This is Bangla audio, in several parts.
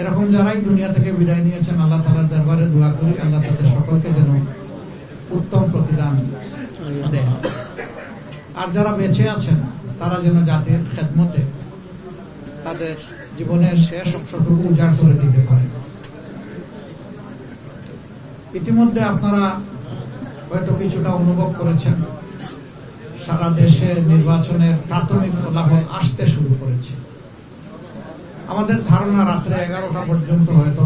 এরকম যারাই দুনিয়া থেকে বিদায় নিয়েছেন, আল্লাহ তাআলার দরবারে দোয়া করি আল্লাহ তাদের সকলকে যেন উত্তম প্রতিদান দেন। আর যারা বেঁচে আছেন তারা যেন জাতির খেদমতে তাদের জীবনের শেষ অংশটুকু উজাড় করে দিতে পারে। ইতিমধ্যে আপনারা হয়তো কিছুটা অনুভব করেছেন, সারা দেশে নির্বাচনের প্রাথমিক ফলাফল আসতে শুরু করেছে। আমাদের ধারণা রাত্রে 11টা পর্যন্ত হয়তো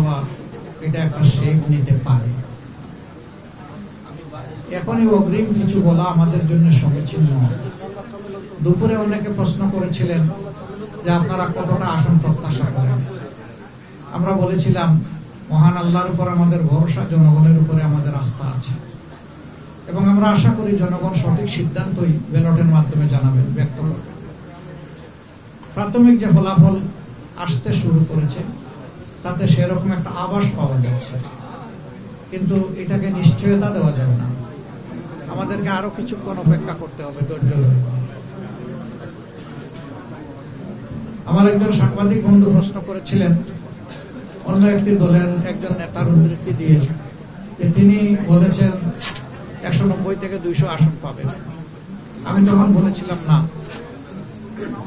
এটা একটা শেপ নিতে পারে। এখনই অগ্রিম কিছু বলা আমাদের জন্য সমীচীন নয়। দুপুরে অনেকে প্রশ্ন করেছিলেন যে আপনারা কতটা আসন প্রত্যাশা করেন। আমরা বলেছিলাম মহান আল্লাহর উপর আমাদের ভরসা, জনগণের উপরে আমাদের আস্থা আছে এবং আমরা আশা করি জনগণ সঠিক সিদ্ধান্তই ব্যালটের মাধ্যমে জানাবেন, ব্যক্ত করবেন। প্রাথমিক যে ফলাফল আসতে শুরু করেছে তাতে সেরকম একটা আভাস পাওয়া যাচ্ছে, কিন্তু এটাকে নিশ্চয়তা দেওয়া যাবে না। আমাদেরকে আরো কিছুক্ষণ অপেক্ষা করতে হবে ধৈর্য ধরে। আমার একজন সাংবাদিক বন্ধু প্রশ্ন করেছিলেন অন্য একটি দলের একজন নেতার উদ্ধৃতি দিয়ে যে তিনি বলেছেন 190 থেকে 200 আসন পাবেন। আমি তখন বলেছিলাম না,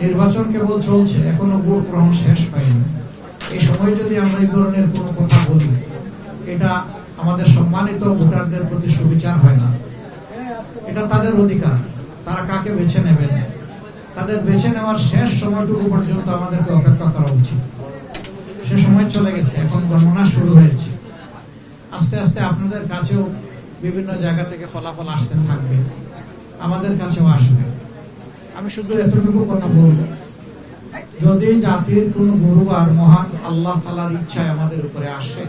নির্বাচন কেবল চলছে, এখনো ভোট গ্রহণ শেষ হয়নি। এই সময় যদি আমরা এই ধরনের কোনো কথা বলি, এটা আমাদের সম্মানিত ভোটারদের প্রতি সুবিচার হয় না। এটা তাদের অধিকার, তারা কাকে বেছে নেবেন, তাদের বেছে নেওয়ার শেষ সময়টুকু পর্যন্ত আমাদেরকে অপেক্ষা করা উচিত। সে সময় চলে গেছে, এখন গণনা শুরু হয়েছে। আস্তে আস্তে আপনাদের কাছেও বিভিন্ন জায়গা থেকে ফলাফল আসতে থাকবে, আমাদের কাছেও আসবে। আমি শুধু এতটুকু কথা বলবো, যদি জাতির কোন গুরুবার মহান আল্লাহ তাআলার ইচ্ছায় আমাদের উপরে আসে,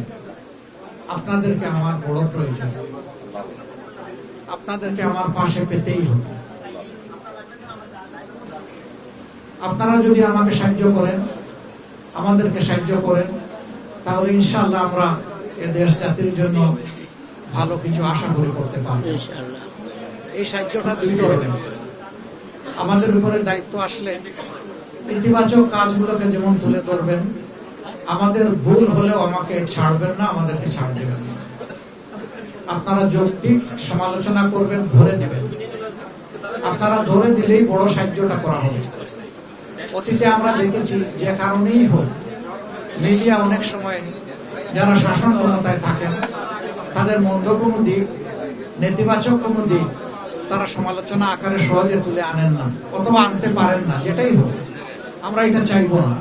আপনাদেরকে আমার বড় প্রয়োজন, আপনাদেরকে আমার পাশে পেতেই হবে। আপনারা যদি আমাকে সাহায্য করেন, আমাদেরকে সাহায্য করেন, তাহলে ইনশাআল্লাহ আমরা এ দেশ জাতির জন্য ভালো কিছু আশা করি করতে পারব। এই সাহায্যটা দুই ধরনের। আমাদের উপরে দায়িত্ব আসলে ইতিবাচক কাজগুলোকে যেমন তুলে ধরবেন, আমাদের ভুল হলেও আমাকে ছাড়বেন না, আমাদেরকে ছাড় দেবেন না। আপনারা যৌক্তিক সমালোচনা করবেন, ধরে নেবেন। আপনারা ধরে দিলেই বড় সাহায্যটা করা হবে। অতীতে আমরা দেখেছি যে কারণেই হোক, মিডিয়া অনেক সময় যারা শাসন ক্ষমতায় থাকেন তাদের মন্দ কোনো দিক, নেতিবাচক কোনো দিক তারা সমালোচনা আকারে সহজে তুলে আনেন না, অথবা আনতে পারেন না। যেটাই হোক, আমরা এটা চাইবো না।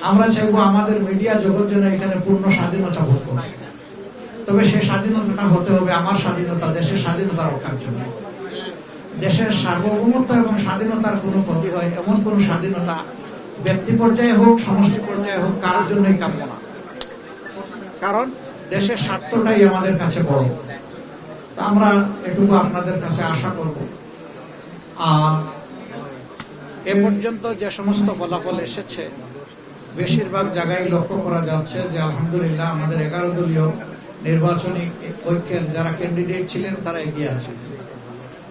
আমরা চাইবো আমাদের মিডিয়া জগৎ যেন এখানে পূর্ণ স্বাধীনতা ভোগ করে। তবে সেই স্বাধীনতাটা হতে হবে আমার স্বাধীনতা, দেশের স্বাধীনতা রক্ষার জন্য। দেশের সার্বভৌমত্ব এবং স্বাধীনতার কোনো ক্ষতি হয় এমন কোন স্বাধীনতা ব্যক্তি পর্যায়ে হোক, সমষ্টি পর্যায়ে হোক, কারোর জন্যই কাম্য না। কারণ দেশের স্বার্থটাই আমাদের কাছে বড়। তা আমরা এটুকু আপনাদের কাছে আশা করব। আর এ পর্যন্ত যে সমস্ত ফলাফল এসেছে, বেশিরভাগ জায়গায় লক্ষ্য করা যাচ্ছে যে আলহামদুলিল্লাহ আমাদের 11 দলীয় নির্বাচনী ঐক্যের যারা ক্যান্ডিডেট ছিলেন তারা এগিয়ে আছে।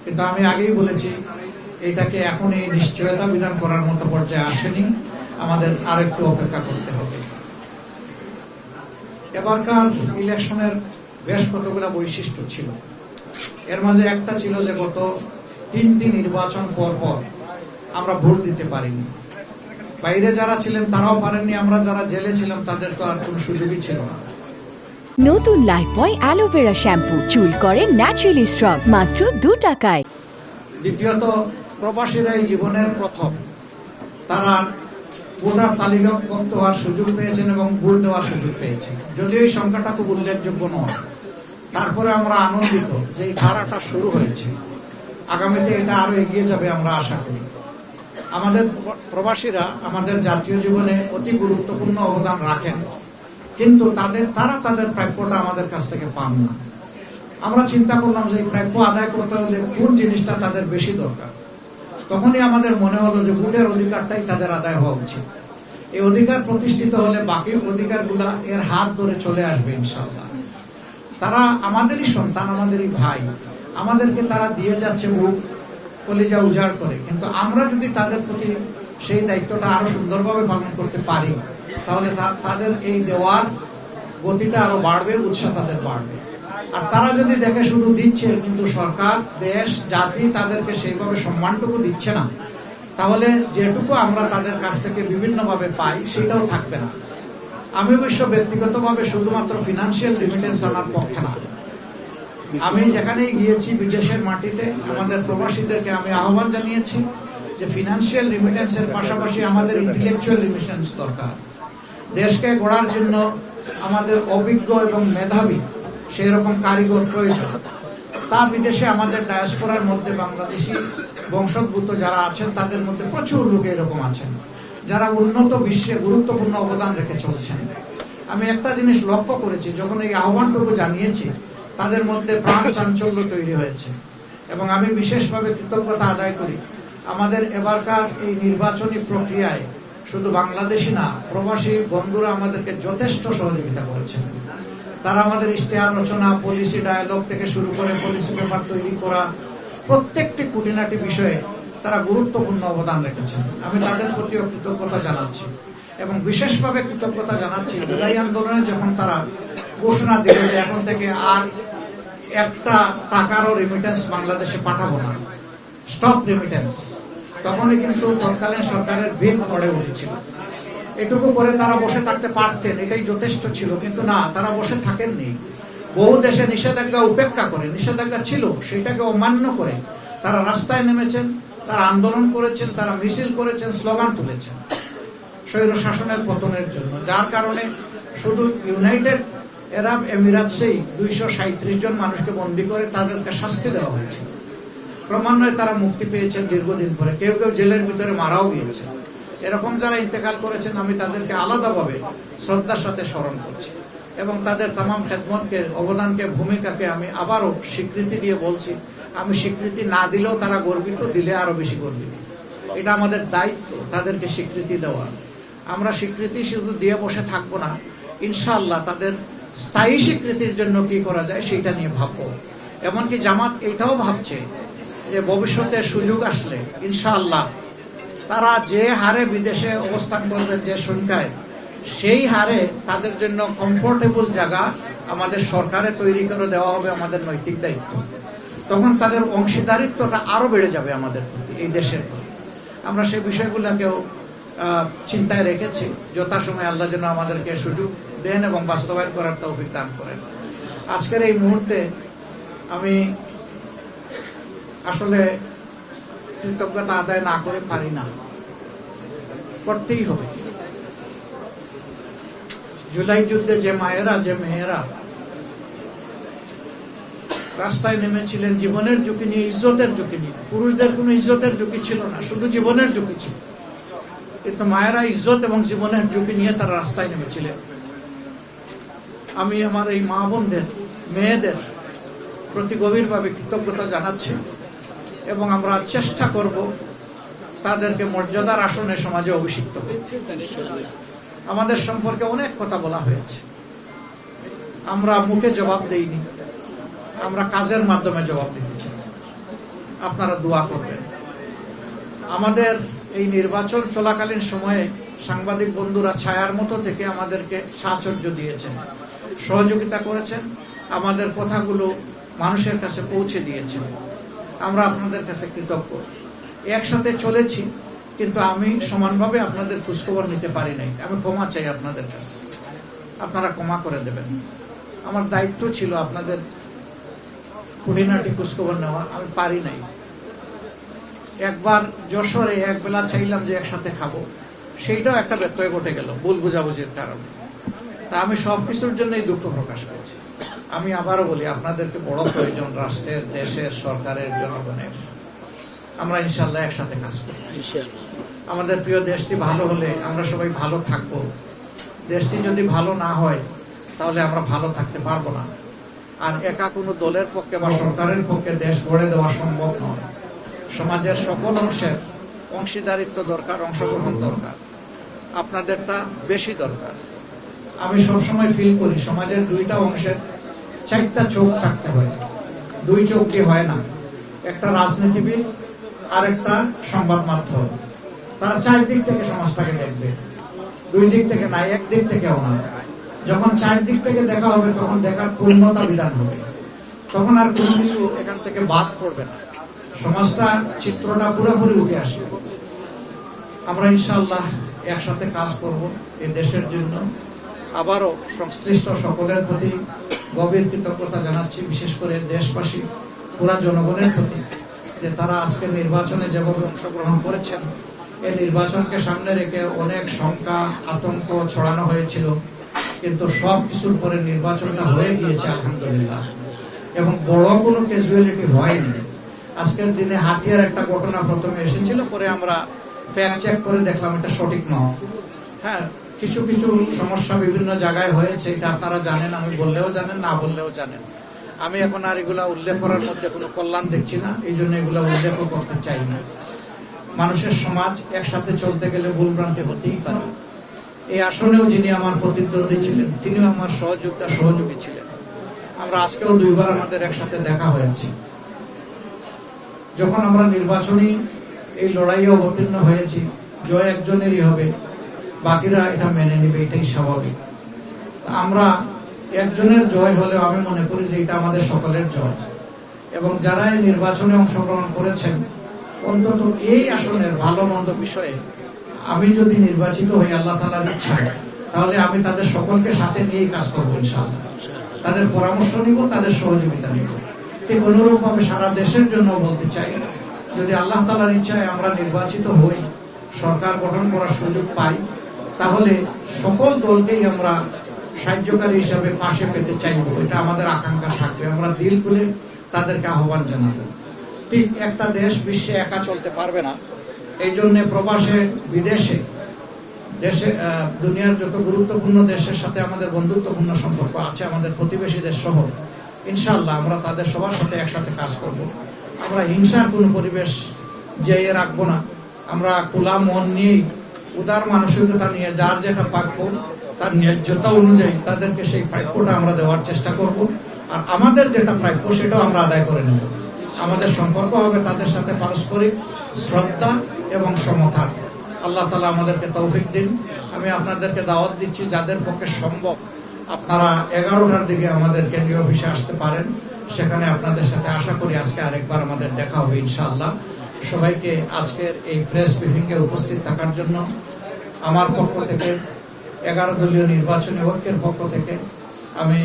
কিন্তু আমি আগেই বলেছি, এটাকে এখনই নিশ্চয়তা বিধান করার মতো পর্যায়ে আসেনি, আমাদের আরেকটু অপেক্ষা করতে হবে। এবারকার ইলেকশনের বেশ কতগুলো বৈশিষ্ট্য ছিল। এর মাঝে একটা ছিল যে গত 3টি নির্বাচন পর পর আমরা ভোট দিতে পারিনি। বাইরে যারা ছিলেন তারাও পারেননি, আমরা যারা জেলে ছিলাম তাদের তো আর কোনো সুযোগই ছিল না। নতুন লাইফবয় অ্যালোভেরা শ্যাম্পু, চুল করে ন্যাচারালি স্ট্রং, মাত্র 2 টাকায়। দ্বিতীয়ত, প্রবাসীরা এই জীবনের প্রথম তারা ভোটার তালিকাভুক্ত হওয়ার সুযোগ পেয়েছেন এবং ভোট দেওয়ার সুযোগ পেয়েছেন। যদিও এই সংখ্যাটা খুব উল্লেখযোগ্য নয়, তারপরে আমরা আনন্দিত যে এই ধারাটা শুরু হয়েছে। আগামীতে এটা আরো এগিয়ে যাবে আমরা আশা করি। আমাদের প্রবাসীরা আমাদের জাতীয় জীবনে অতি গুরুত্বপূর্ণ অবদান রাখেন, কিন্তু তারা তাদের প্রাপ্যটা আমাদের কাছ থেকে পান না। আমরা চিন্তা করলাম যে এই প্রাপ্য আদায় করতে হলে কোন জিনিসটা তাদের বেশি দরকার। তখনই আমাদের মনে হলো যে ভোটের অধিকারটাই তাদের আদায় হওয়া উচিত। এই অধিকার প্রতিষ্ঠিত হলে বাকি অধিকারগুলা এর হাত ধরে চলে আসবে ইনশাআল্লাহ। তারা আমাদেরই সন্তান, আমাদেরই ভাই, আমাদেরকে তারা দিয়ে যাচ্ছে বুক কলিজা উজাড় করে। কিন্তু আমরা যদি তাদের প্রতি সেই দায়িত্বটা আরো সুন্দরভাবে পালন করতে পারি, তাহলে তাদের এই দেওয়ার গতিটা আরো বাড়বে, উৎসাহ তাদের বাড়বে। আর তারা যদি দেখে শুধু দিচ্ছে কিন্তু সরকার, দেশ, জাতি তাদেরকে সেইভাবে সম্মানটুকু দিচ্ছে না, তাহলে যেটুকু আমরা তাদের কাছ থেকে বিভিন্নভাবে পাই সেটাও থাকবে না। আমি অবশ্য ব্যক্তিগতভাবে শুধুমাত্র ফিনান্সিয়াল রিমিটেন্স আনার পক্ষে না। আমি যেখানেই গিয়েছি বিদেশের মাটিতে আমাদের প্রবাসীদেরকে আমি আহ্বান জানিয়েছি যে ফিনান্সিয়াল রিমিটেন্সের পাশাপাশি আমাদের ইন্টেলেকচুয়াল রিমিটেন্স দরকার। দেশকে গড়ার জন্য আমাদের অভিজ্ঞ এবং মেধাবী সেই রকম কারিগর প্রয়োজন। তা বিদেশে আমাদের ডায়াসপোরার মধ্যে বাংলাদেশি বংশোদ্ভূত যারা আছেন তাদের মধ্যে প্রচুর লোক এরকম আছেন যারা উন্নত বিশ্বে গুরুত্বপূর্ণ অবদান রেখে চলছেন। আমি একটা জিনিস লক্ষ্য করেছি, যখন এই আহ্বানটুকু জানিয়েছি তাদের মধ্যে প্রাণ চাঞ্চল্য তৈরি হয়েছে। এবং আমি বিশেষভাবে কৃতজ্ঞতা আদায় করি আমাদের এবারকার এই নির্বাচনী প্রক্রিয়ায় শুধু বাংলাদেশি না, প্রবাসী বন্ধুরা আমাদেরকে যথেষ্ট সহযোগিতা করেছেন। তারা আমাদের ইশতেহার রচনা, পলিসি ডায়ালগ থেকে শুরু করে পলিসি পেপার তৈরি করা, প্রত্যেকটি খুঁটিনাটি বিষয়ে তারা গুরুত্বপূর্ণ অবদান রেখেছেন। আমি তাদের প্রতিও কৃতজ্ঞতা জানাচ্ছি এবং বিশেষভাবে কৃতজ্ঞতা জানাচ্ছি জুলাই আন্দোলনে যখন তারা ঘোষণা দিল যে এখন থেকে আর একটা টাকারও রেমিটেন্স বাংলাদেশে পাঠাবো না, স্টপ রেমিটেন্স, তখনই কিন্তু তৎকালীন সরকারের ভিড় পড়ে উঠেছিল। এটুকু করে তারা বসে থাকতে পারতেন, এটাই যথেষ্ট ছিল, কিন্তু না, তারা বসে থাকেননি। বহু দেশে নিষেধাজ্ঞা উপেক্ষা করে, নিষেধাজ্ঞা ছিল সেটাকে অমান্য করে তারা রাস্তায় নেমেছেন, তারা আন্দোলন করেছেন, তারা মিছিল করেছেন, স্লোগান তুলেছেন স্বৈর শাসনের পতনের জন্য। যার কারণে শুধু ইউনাইটেড আরব এমিরাতসেই 237 জন মানুষকে বন্দী করে তাদেরকে শাস্তি দেওয়া হয়েছে। ক্রমান্বয়ে তারা মুক্তি পেয়েছেন দীর্ঘদিন পরে, কেউ কেউ জেলের ভিতরে মারাও গিয়েছে। এরকম যারা ইন্তেকাল করেছেন আমি তাদেরকে আলাদাভাবে শ্রদ্ধার সাথে স্মরণ করছি এবং তাদের তামাম খেদমতকে, অবদানকে, ভূমিকাকে আমি আবারও স্বীকৃতি দিয়ে বলছি। আমি স্বীকৃতি না দিলেও তারা গর্বিত, দিলে আরো বেশি গর্বিত। এটা আমাদের দায়িত্ব তাদেরকে স্বীকৃতি দেওয়া। আমরা স্বীকৃতি শুধু দিয়ে বসে থাকবো না, ইনশাআল্লাহ তাদের স্থায়ী স্বীকৃতির জন্য কি করা যায় সেটা নিয়ে ভাববো। এমনকি জামাত এটাও ভাবছে যে ভবিষ্যতে সুযোগ আসলে ইনশাআল্লাহ তারা যে হারে বিদেশে অবস্থান করবেন, যে সংখ্যায়, সেই হারে তাদের জন্য কমফোর্টেবল জায়গা আমাদের সরকারে তৈরি করে দেওয়া হবে আমাদের নৈতিক দায়িত্ব। তখন তাদের অংশীদারিত্বটা আরো বেড়ে যাবে আমাদের প্রতি, এই দেশের প্রতি। আমরা সেই বিষয়গুলোকেও চিন্তায় রেখেছি। যথাসময়ে আল্লাহ যেন আমাদেরকে সুযোগ দেন এবং বাস্তবায়ন করার তৌফিক দান করেন। আজকের এই মুহূর্তে আমি আসলে কৃতজ্ঞতা আদায় না করে পারি না, করতেই হবে। জুলাই যুদ্ধে যে মায়েরা, যে মেয়েরা রাস্তায় নেমেছিলেন জীবনের ঝুঁকি নিয়ে, ইজ্জতের ঝুঁকি নিয়ে, পুরুষদের কোনো ইজ্জতের ঝুঁকি ছিল না, শুধু জীবনের ঝুঁকি ছিল, কিন্তু মায়েরা ইজ্জত এবং জীবনের ঝুঁকি নিয়ে তারা রাস্তায় নেমেছিলেন। আমি আমার এই মা বোনদের, মেয়েদের প্রতি গভীরভাবে কৃতজ্ঞতা জানাচ্ছি এবং আমরা চেষ্টা করব তাদেরকে মর্যাদার আসনে সমাজে অভিষিক্ত করতে। আমাদের সম্পর্কে অনেক কথা বলা হয়েছে, আমরা মুখে জবাব দেইনি, আমরা কাজের মাধ্যমে জবাব দিতে চাই। আপনারা দোয়া করবেন। আমাদের এই নির্বাচন চলাকালীন সময়ে সাংবাদিক বন্ধুরা ছায়ার মতো থেকে আমাদেরকে সাহায্য দিয়েছেন, সহযোগিতা করেছেন, আমাদের কথাগুলো মানুষের কাছে পৌঁছে দিয়েছেন। আমরা আপনাদের কাছে কৃতজ্ঞ। একসাথে চলেছি, কিন্তু আমি সমানভাবে আপনাদের খোঁজখবর নিতে পারি নাই। আমি ক্ষমা চাই আপনাদের কাছে, আপনারা ক্ষমা করে দেবেন। আমার দায়িত্ব ছিল আপনাদের খুঁটিনাটি খোঁজখবর নেওয়া, আমি পারি নাই। একবার যশোরে একবেলা চাইলাম যে একসাথে খাবো, সেইটাও একটা ব্যত্যয় ঘটে গেল ভুল বুঝাবুঝির কারণে। তা আমি সবকিছুর জন্যই দুঃখ প্রকাশ করছি। আমি আবারও বলি, আপনাদেরকে বড় প্রয়োজন রাষ্ট্রের, দেশের, সরকারের, জনগণের। আমরা ইনশাআল্লাহ একসাথে কাজ করি। আমাদের প্রিয় দেশটি ভালো হলে আমরা সবাই ভালো থাকবো। দেশটি যদি ভালো না হয় তাহলে আমরা ভালো থাকতে পারবো না। আর একা কোনো দলের পক্ষে বা সরকারের পক্ষে দেশ গড়ে দেওয়া সম্ভব নয়। সমাজের সকল অংশের অংশীদারিত্ব দরকার, অংশগ্রহণ দরকার। আপনাদেরটা বেশি দরকার। আমি সবসময় ফিল করি সমাজের দুইটা অংশের 4টা চোখ থাকতে হয়। 2 চোখ দিয়ে হয় না। একটা রাজনীতিবিদ আর একটা সংবাদ মাধ্যম, তারা 4 দিক থেকে সমাজটাকে দেখবে। দুই দিক থেকে না, এক দিক থেকেও না। যখন চারদিক থেকে দেখা হবে তখন দেখার পূর্ণতা বিধান হবে, তখন আর কোনো কিছু এখান থেকে বাদ পড়বে না, সমাজটা চিত্রটা পুরোপুরি উঠে আসবে। আমরা ইনশাআল্লাহ একসাথে কাজ করব এই দেশের জন্য। আবারও সংশ্লিষ্ট সকলের প্রতি গভীর কৃতজ্ঞতা জানাচ্ছি, বিশেষ করে দেশবাসী পুরা জনগণের প্রতি, যে তারা আজকে নির্বাচনে যেভাবে অংশগ্রহণ করেছেন। এই নির্বাচনকে সামনে রেখে অনেক শঙ্কা আতঙ্ক ছড়ানো হয়েছিল, কিন্তু সব কিছুর পরে নির্বাচনটা হয়ে গিয়েছে আলহামদুলিল্লাহ, এবং বড় কোনো ক্যাজুয়ালিটি হয়নি। আজকের দিনে হাতিয়ার একটা ঘটনা প্রথমে এসেছিল, পরে আমরা ফ্যাক্ট চেক করে দেখলাম এটা সঠিক নয়। হ্যাঁ, কিছু কিছু সমস্যা বিভিন্ন জায়গায় হয়েছে, এটা আপনারা জানেন, আমি বললেও জানেন, না বললেও জানেন। আমি এখন আর এগুলা উল্লেখ করার মধ্যে কোনো কল্যাণ দেখছি না, এই জন্য এগুলা উল্লেখও করতে চাই না। মানুষের সমাজ একসাথে চলতে গেলে ভুলভ্রান্তি হতেই পারে। এই আসনেও যিনি আমার প্রতিদ্বন্দ্বী ছিলেন, তিনিও আমার সহযোগী ছিলেন। আমরা আজকেও দুইবার আমাদের একসাথে দেখা হয়েছে। যখন আমরা নির্বাচনী এই লড়াইয়ে অবতীর্ণ হয়েছি, জয় একজনেরই হবে, বাকিরা এটা মেনে নেবে, এটাই স্বাভাবিক। আমরা একজনের জয় হলেও আমি মনে করি যে এটা আমাদের সকলের জয়, এবং যারা এই নির্বাচনে অংশগ্রহণ করেছেন, অন্তত এই আসনের ভালো মন্দ বিষয়ে আমি যদি নির্বাচিত হই আল্লাহ তাআলার ইচ্ছায়, তাহলে আমি তাদের সকলকে সাথে নিয়েই কাজ করবো ইনশাআল্লাহ। তাদের পরামর্শ নিব, তাদের সহযোগিতা নিব। ঠিক অনুরূপ ভাবে সারা দেশের জন্য বলতে চাই, যদি আল্লাহ তাআলার ইচ্ছায় আমরা নির্বাচিত হই, সরকার গঠন করার সুযোগ পাই, তাহলে সকল দলকেই আমরা সাহায্যকারী হিসাবে পাশে পেতে চাইব। এটা আমাদের আকাঙ্ক্ষা থাকবে, আমরা দিল খুলে তাদেরকে আহ্বান জানাবো। ঠিক একটা দেশ বিশ্বে একা চলতে পারবে না, এই জন্য প্রবাসে বিদেশে দেশে দুনিয়ার যত গুরুত্বপূর্ণ দেশের সাথে আমাদের বন্ধুত্বপূর্ণ সম্পর্ক আছে, আমাদের প্রতিবেশী দেশ সহ, ইনশাআল্লাহ আমরা তাদের সবার সাথে একসাথে কাজ করব। আমরা হিংসার কোনো পরিবেশ যেয়ে রাখবো না। আমরা খোলা মন নিয়ে, উদার মানসিকতা নিয়ে, যার যেটা প্রাপ্য তার ন্যায্যতা অনুযায়ী তাদেরকে সেই প্রাপ্যটা আমরা দেওয়ার চেষ্টা করব। আর আমাদের যেটা প্রাপ্য সেটাও আমরা আদায় করে নেব। আমাদের সম্পর্ক হবে তাদের সাথে পারস্পরিক শ্রদ্ধা এবং সমতা। আল্লাহ তাআলা আমাদেরকে তৌফিক দিন। আমি আপনাদেরকে দাওয়াত দিচ্ছি, যাদের পক্ষে সম্ভব আপনারা 11টার দিকে আমাদের কেন্দ্রীয় অফিসে আসতে পারেন। সেখানে আপনাদের সাথে আশা করি আজকে আরেকবার আমাদের দেখা হবে ইনশাআল্লাহ। সবাইকে আজকের এই প্রেস ব্রিফিং এ উপস্থিত থাকার জন্য আমার পক্ষ থেকে, 11 দলীয় নির্বাচনী ঐক্যের পক্ষ থেকে আমি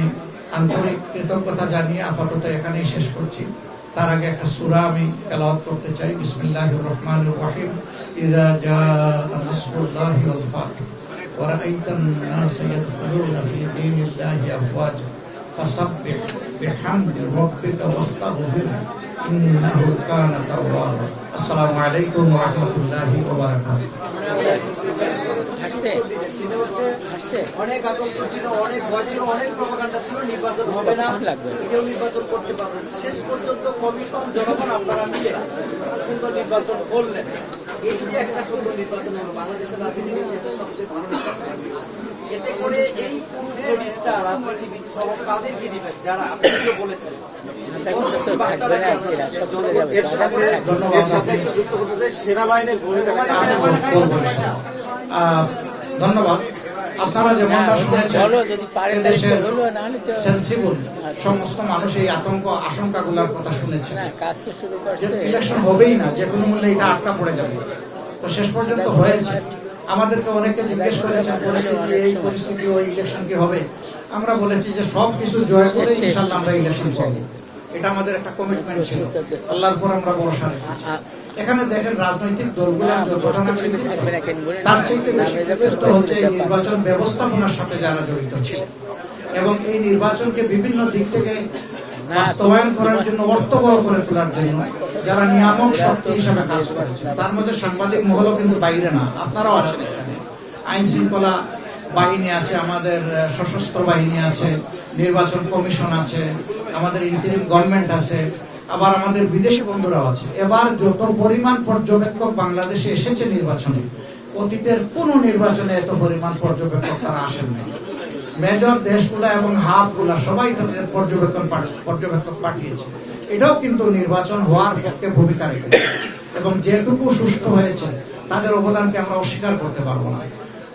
আন্তরিক কৃতজ্ঞতা জানিয়ে আপাতত এখানেই শেষ করছি। তার আগে একটা সূরা আমি তেলাওয়াত করতে চাই। বিসমিল্লাহির রহমানির রহিম। ইযা জাআ নাসরুল্লাহি ওয়াল ফাতহ ওয়া রাআইতান নাসা ইয়াদখুলুনা ফি দীনিল্লাহি আফওয়াজা ফাসাব্বিহ বিহামদি রাব্বিকা ওয়াস্তাগফির ইন্নাহু কানা তাওয়াবা। আসসালামু আলাইকুম ওয়া রাহমাতুল্লাহি ওয়া বারাকাতুহু। অনেক আতঙ্ক ছিল, অনেক ভয় ছিল, অনেক প্রপাগান্ডা ছিল, নির্বাচন হবে না, কেউ নির্বাচন করতে পারবে না। শেষ পর্যন্ত কমিশন, জনগণ আপনারা মিলে সুন্দর নির্বাচন করলেন। এই যে একটা সুন্দর নির্বাচন হলো, বাংলাদেশের রাজনীতির দেশের সবচেয়ে ভালো নির্বাচন। এতে করে এই ক্রেডিটটা রাজনীতিবিদ সহ কাদেরকে দিবেন, যারা আপনি যে বলেছেন সেনাবাহিনীর ভূমিকা। ধন্যবাদ। আপনারা যেমনটা শুনেছেন, দেশের সেন্সিবল সমস্ত মানুষ এই আতঙ্ক আশঙ্কাগুলোর কথা শুনেছেন, যে ইলেকশন হবেই না, যে কোনো মূল্যে এটা আটকা পড়ে যাবে। তো শেষ পর্যন্ত হয়েছে। আমাদেরকে অনেকে জিজ্ঞেস করেছেন পরিস্থিতি এই, পরিস্থিতি ওই, ইলেকশন কি হবে। আমরা বলেছি যে সব কিছু জয় করে ইনশাআল্লাহ আমরা ইলেকশন করব। এটা আমাদের একটা কমিটমেন্ট ছিল, আল্লাহর উপর আমরা ভরসা রেখেছি। এখানে দেখেন রাজনৈতিক দলগুলোর যে ঘটনা, তার চাইতে বেশি গুরুত্ব হচ্ছে এই নির্বাচন ব্যবস্থাপনার সাথে যারা জড়িত ছিল, এবং এই নির্বাচনকে বিভিন্ন দিক থেকে বাস্তবায়ন করার জন্য, অর্থ ব্যয় করে তোলার জন্য যারা নিয়ামক শক্তি হিসাবে কাজ করেছে। তার মধ্যে সাংবাদিক মহলও কিন্তু বাইরে না, আপনারাও আছেন এখানে। আইন শৃঙ্খলা বাহিনী আছে, আমাদের সশস্ত্র বাহিনী আছে, নির্বাচন কমিশন আছে, আমাদের ইন্টারিম গভর্নমেন্ট আছে, আবার আমাদের বিদেশি বন্ধুরাও আছে। এবার যত পরিমাণ পর্যবেক্ষক বাংলাদেশে এসেছে নির্বাচনে, অতীতের কোন নির্বাচনে এত পরিমাণ পর্যবেক্ষক তারা আসেন না। মেজর দেশগুলা এবং হাবগুলা সবাই তাদের পর্যবেক্ষক পাঠিয়েছে। এটাও কিন্তু নির্বাচন হওয়ার পক্ষে ভূমিকা রেখেছে, এবং যেটুকু সুষ্ঠু হয়েছে তাদের অবদানকে আমরা অস্বীকার করতে পারবো না।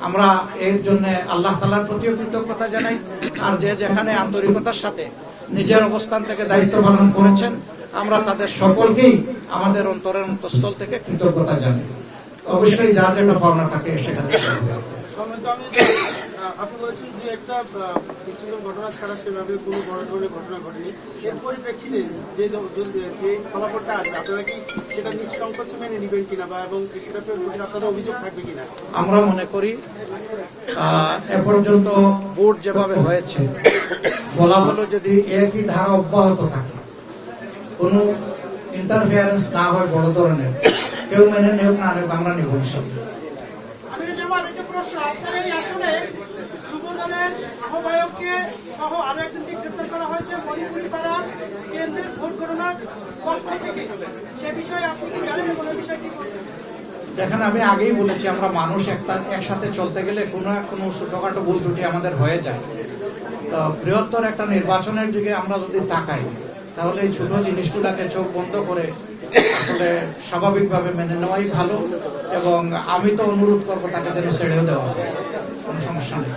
আমরা এর জন্য আল্লাহ তাআলার প্রতিও কৃতজ্ঞতা জানাই। আর যে যেখানে আন্তরিকতার সাথে নিজের অবস্থান থেকে দায়িত্ব পালন করেছেন, আমরা তাদের সকলকেই আমাদের অন্তরের অন্তঃস্থল থেকে কৃতজ্ঞতা জানাই। অবশ্যই যার যেটা পাওনা থাকে সেখানে আপনি বলেছেন যে একটা বিশৃঙ্খল ঘটনা ছাড়া সেভাবে কোনো বড় ধরনের ঘটনা ঘটেনি। এর পরিপ্রেক্ষিতে যে ফলাফলটা আসবে আপনারা কি সেটা নিঃসংকোচে মেনে নেবেন কিনা বা এবং সেটার প্রতি আপনাদের অভিযোগ থাকবে কিনা? আমরা মনে করি এ পর্যন্ত বোর্ড যেভাবে হয়েছে, বলা হলো যদি একই ধারা অব্যাহত থাকে, কোনো ইন্টারফিয়ারেন্স না হয় বড় ধরনের, কেউ মেনে নেব না নেব, আমরা নিব ইনশাআল্লাহ। আমি যেমন একটা প্রশ্ন, আপনার এই আসলে যুবদলের আহ্বায়ককে সহ আরো একজনকে গ্রেপ্তার করা হয়েছে মণিপুরি পাড়া কেন্দ্রের ভোট গণনার পক্ষ থেকে। সে বিষয়ে আপনি কি জানেন কোনো বিষয় কি? দেখেন, আমি আগেই বলেছি আমরা মানুষ একসাথে চলতে গেলে কোনো ছোটখাটো ভুল ত্রুটি আমাদের হয়ে যায়। তো বৃহত্তর একটা নির্বাচনের দিকে আমরা যদি তাকাই, তাহলে এই ছোট জিনিসগুলাকে চোখ বন্ধ করে আসলে স্বাভাবিকভাবে মেনে নেওয়াই ভালো। এবং আমি তো অনুরোধ করবো তাকে যেন ছেড়েও দেওয়া, কোনো সমস্যা নেই।